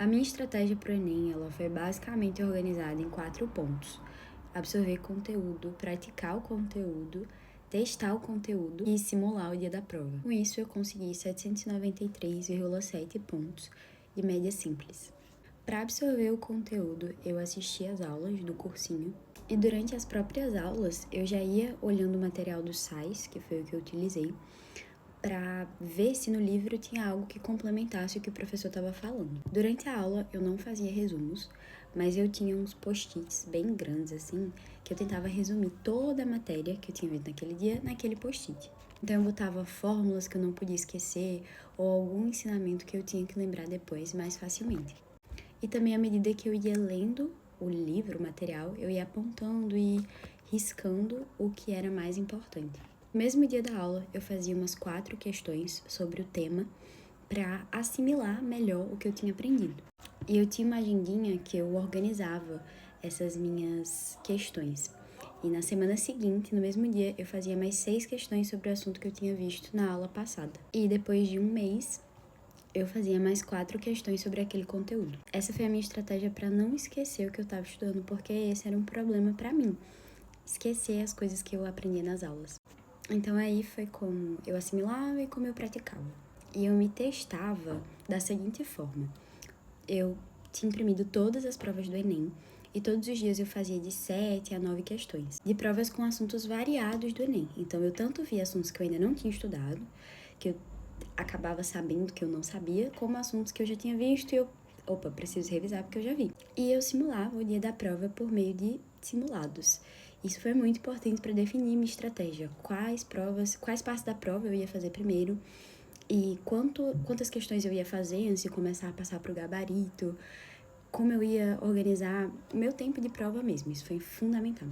A minha estratégia para o Enem, ela foi basicamente organizada em 4 pontos: absorver conteúdo, praticar o conteúdo, testar o conteúdo e simular o dia da prova. Com isso, eu consegui 793,7 pontos de média simples. Para absorver o conteúdo, eu assisti às aulas do cursinho e durante as próprias aulas eu já ia olhando o material do SAIS, que foi o que eu utilizei, para ver se no livro tinha algo que complementasse o que o professor estava falando. Durante a aula eu não fazia resumos, mas eu tinha uns post-its bem grandes assim, que eu tentava resumir toda a matéria que eu tinha visto naquele dia naquele post-it. Então eu botava fórmulas que eu não podia esquecer ou algum ensinamento que eu tinha que lembrar depois mais facilmente. E também à medida que eu ia lendo o livro, o material, eu ia apontando e riscando o que era mais importante. No mesmo dia da aula, eu fazia umas 4 questões sobre o tema para assimilar melhor o que eu tinha aprendido. E eu tinha uma agendinha que eu organizava essas minhas questões. E na semana seguinte, no mesmo dia, eu fazia mais 6 questões sobre o assunto que eu tinha visto na aula passada. E depois de um mês, eu fazia mais 4 questões sobre aquele conteúdo. Essa foi a minha estratégia para não esquecer o que eu estava estudando, porque esse era um problema para mim, esquecer as coisas que eu aprendia nas aulas. Então aí foi como eu assimilava e como eu praticava. E eu me testava da seguinte forma: eu tinha imprimido todas as provas do Enem e todos os dias eu fazia de 7 a 9 questões, de provas com assuntos variados do Enem. Então eu tanto via assuntos que eu ainda não tinha estudado, que eu acabava sabendo que eu não sabia, como assuntos que eu já tinha visto e eu, preciso revisar porque eu já vi. E eu simulava o dia da prova por meio de simulados. Isso foi muito importante para definir minha estratégia, quais partes da prova eu ia fazer primeiro e quantas questões eu ia fazer antes de começar a passar para o gabarito, como eu ia organizar o meu tempo de prova mesmo. Isso foi fundamental.